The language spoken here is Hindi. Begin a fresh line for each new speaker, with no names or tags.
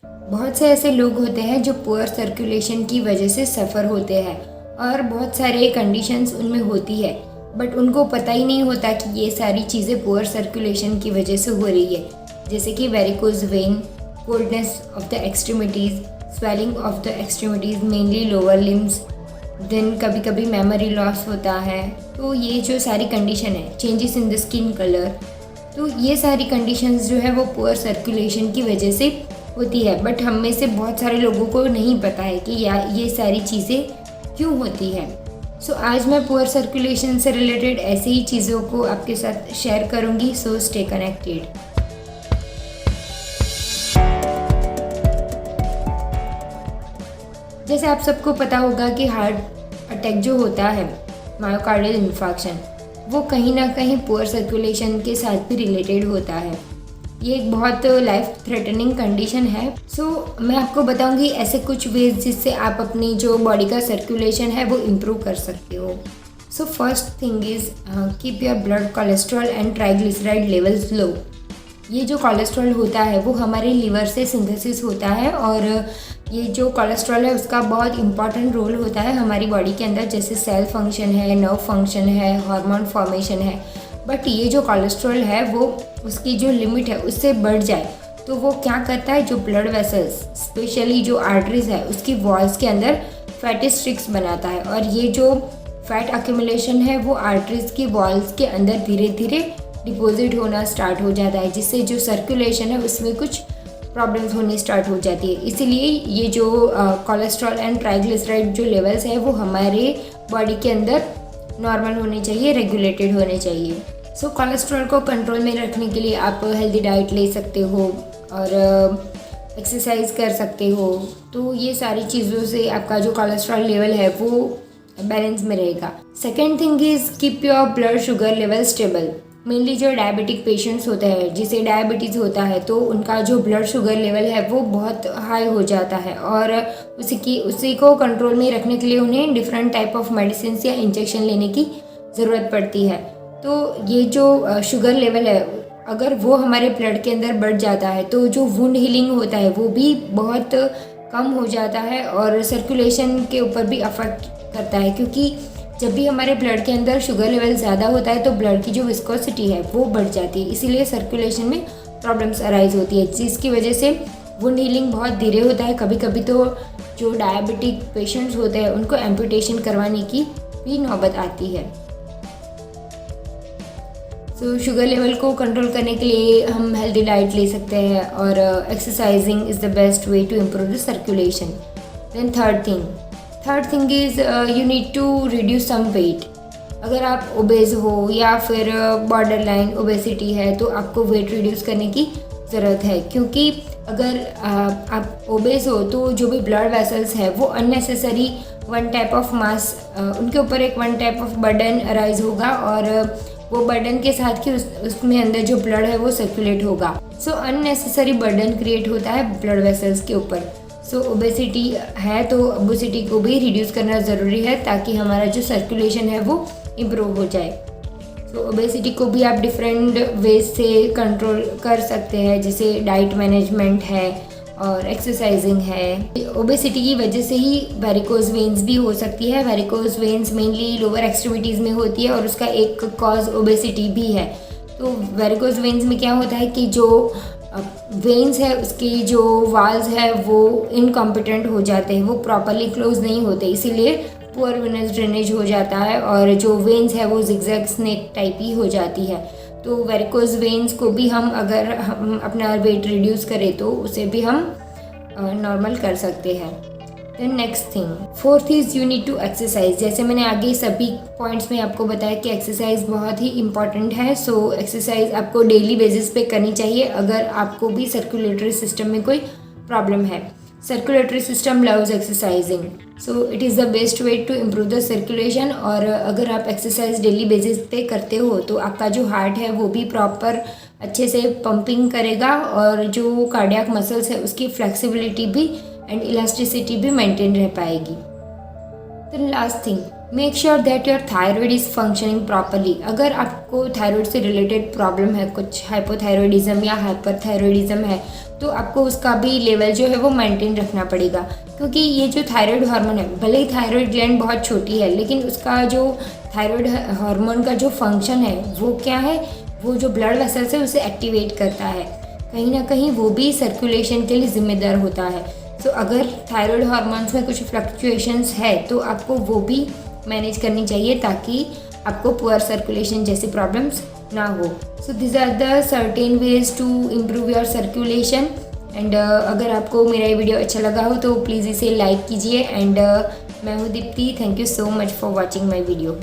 बहुत से ऐसे लोग होते हैं जो पुअर सर्कुलेशन की वजह से सफ़र होते हैं और बहुत सारे कंडीशंस उनमें होती है, बट उनको पता ही नहीं होता कि ये सारी चीज़ें पुअर सर्कुलेशन की वजह से हो रही है। जैसे कि varicose vein, coldness of the extremities, swelling of the extremities mainly lower limbs, then कभी कभी मेमोरी लॉस होता है। तो ये जो सारी कंडीशन है, changes in the skin colour, तो ये सारी कंडीशंस जो है वो पुअर सर्कुलेशन की वजह से होती है। बट हम में से बहुत सारे लोगों को नहीं पता है कि ये सारी चीज़ें क्यों होती है। सो आज मैं पुअर सर्कुलेशन से रिलेटेड ऐसे ही चीज़ों को आपके साथ शेयर करूँगी। So stay connected. जैसे आप सबको पता होगा कि हार्ट अटैक जो होता है, मायोकार्डियल इन्फार्क्शन, वो कहीं ना कहीं पुअर सर्कुलेशन के साथ भी रिलेटेड होता है। ये एक बहुत लाइफ थ्रेटनिंग कंडीशन है। सो मैं आपको बताऊंगी ऐसे कुछ वेज जिससे आप अपनी जो बॉडी का सर्कुलेशन है वो इम्प्रूव कर सकते हो। So first thing is keep your blood cholesterol and triglyceride levels low. ये जो कोलेस्ट्रॉल होता है वो हमारे लीवर से सिंथेसिस होता है और ये जो कोलेस्ट्रॉल है उसका बहुत इंपॉर्टेंट रोल होता है हमारी बॉडी के अंदर, जैसे सेल फंक्शन है, नर्व फंक्शन है, हार्मोन फॉर्मेशन है। बट ये जो कोलेस्ट्रॉल है वो उसकी जो लिमिट है उससे बढ़ जाए तो वो क्या करता है, जो ब्लड वेसल्स स्पेशली जो आर्टरीज है उसकी वॉल्स के अंदर फैटी स्ट्रिक्स बनाता है और ये जो फैट अक्यूमुलेशन है वो आर्टरीज की वॉल्स के अंदर धीरे धीरे डिपॉजिट होना स्टार्ट हो जाता है, जिससे जो सर्कुलेशन है उसमें कुछ प्रॉब्लम्स होनी स्टार्ट हो जाती है। इसीलिए ये जो कोलेस्ट्रॉल एंड ट्राइग्लिसराइड जो लेवल्स है वो हमारे बॉडी के अंदर नॉर्मल होने चाहिए, रेगुलेटेड होने चाहिए। सो कोलेस्ट्रॉल को कंट्रोल में रखने के लिए आप हेल्दी डाइट ले सकते हो और एक्सरसाइज कर सकते हो। तो ये सारी चीज़ों से आपका जो कोलेस्ट्रॉल लेवल है वो बैलेंस में रहेगा। Second thing is keep your blood sugar level stable. Mainly जो डायबिटिक पेशेंट्स होते हैं, जिसे डायबिटीज़ होता है, तो उनका जो ब्लड शुगर लेवल है वो बहुत हाई हो जाता है और उसी को कंट्रोल में रखने के लिए उन्हें डिफरेंट टाइप ऑफ मेडिसिन या इंजेक्शन लेने की ज़रूरत पड़ती है। तो ये जो शुगर लेवल है अगर वो हमारे ब्लड के अंदर बढ़ जाता है तो जो वुंड हीलिंग होता है वो भी बहुत कम हो जाता है और सर्कुलेशन के ऊपर भी अफेक्ट करता है, क्योंकि जब भी हमारे ब्लड के अंदर शुगर लेवल ज़्यादा होता है तो ब्लड की जो विस्कोसिटी है वो बढ़ जाती है, इसीलिए सर्कुलेशन में प्रॉब्लम्स अराइज होती है, जिसकी वजह से वुंड हीलिंग बहुत धीरे होता है। कभी कभी तो जो डायबिटिक पेशेंट्स होते हैं उनको एम्पुटेशन करवाने की भी नौबत आती है। सो शुगर लेवल को कंट्रोल करने के लिए हम हेल्दी डाइट ले सकते हैं और exercising is the best way to improve the circulation. Then third thing is you need to reduce some weight. अगर आप ओबेज हो या फिर बॉर्डर लाइन ओबेसिटी है तो आपको वेट रिड्यूस करने की ज़रूरत है, क्योंकि अगर आप ओबेज हो तो जो भी ब्लड वेसल्स है वो unnecessary one type of mass, उनके ऊपर एक one type of burden arise होगा और वो बर्डन के साथ कि उसमें अंदर जो ब्लड है वो सर्कुलेट होगा। सो अननेसेसरी बर्डन क्रिएट होता है ब्लड वेसल्स के ऊपर। सो ओबेसिटी है तो ओबेसिटी को भी रिड्यूस करना ज़रूरी है ताकि हमारा जो सर्कुलेशन है वो इम्प्रूव हो जाए। सो ओबेसिटी को भी आप डिफरेंट वेज से कंट्रोल कर सकते हैं, जैसे डाइट मैनेजमेंट है और एक्सरसाइजिंग है। ओबेसिटी की वजह से ही वेरिकोज वेन्स भी हो सकती है। Varicose veins mainly lower extremities में होती है और उसका एक कॉज ओबेसिटी भी है। तो वेरिकोज वेन्स में क्या होता है कि जो वेन्स है उसकी जो वाल्स है वो इनकॉम्पिटेंट हो जाते हैं, वो प्रॉपरली क्लोज नहीं होते, इसीलिए पुअर वेनस ड्रेनेज हो जाता है और जो वेन्स है वो जिगजैग स्नेक टाइप ही हो जाती है। तो वेरिकोज वेन्स को भी अगर हम अपना वेट रिड्यूस करें तो उसे भी हम नॉर्मल कर सकते हैं। Then next thing, fourth is you need to exercise. जैसे मैंने आगे सभी पॉइंट्स में आपको बताया कि एक्सरसाइज बहुत ही इंपॉर्टेंट है। सो एक्सरसाइज आपको डेली बेसिस पे करनी चाहिए अगर आपको भी सर्कुलेटरी सिस्टम में कोई प्रॉब्लम है। Circulatory system loves exercising, so it is the best way to improve the circulation. और अगर आप एक्सरसाइज डेली बेसिस पे करते हो तो आपका जो हार्ट है वो भी प्रॉपर अच्छे से पंपिंग करेगा और जो कार्डियक मसल्स है उसकी फ्लेक्सिबिलिटी भी एंड इलास्टिसिटी भी मेंटेन रह पाएगी। Then last thing, make sure that your thyroid is functioning properly. अगर आपको थायराइड से रिलेटेड प्रॉब्लम है, कुछ हाइपोथायरॉयडिज्म या हाइपरथायरॉयडिज्म है, तो आपको उसका भी लेवल जो है वो मेंटेन रखना पड़ेगा। क्योंकि ये जो थायराइड हार्मोन है, भले ही थायराइड ग्लैंड बहुत छोटी है, लेकिन उसका जो थायराइड हार्मोन का जो फंक्शन है वो क्या है, वो जो ब्लड वेसल्स है उसे एक्टिवेट करता है। कहीं ना कहीं वो भी सर्कुलेशन के लिए जिम्मेदार होता है। तो अगर थायराइड हार्मोन्स में कुछ फ्लक्चुएशंस है तो आपको वो भी मैनेज करनी चाहिए, ताकि आपको पुअर सर्कुलेशन जैसी प्रॉब्लम्स ना हो। So this are the certain ways to improve your circulation. And अगर आपको मेरा ये वीडियो अच्छा लगा हो तो प्लीज़ इसे लाइक कीजिए। एंड मैं हूँ Deepti, thank you so much for watching my video.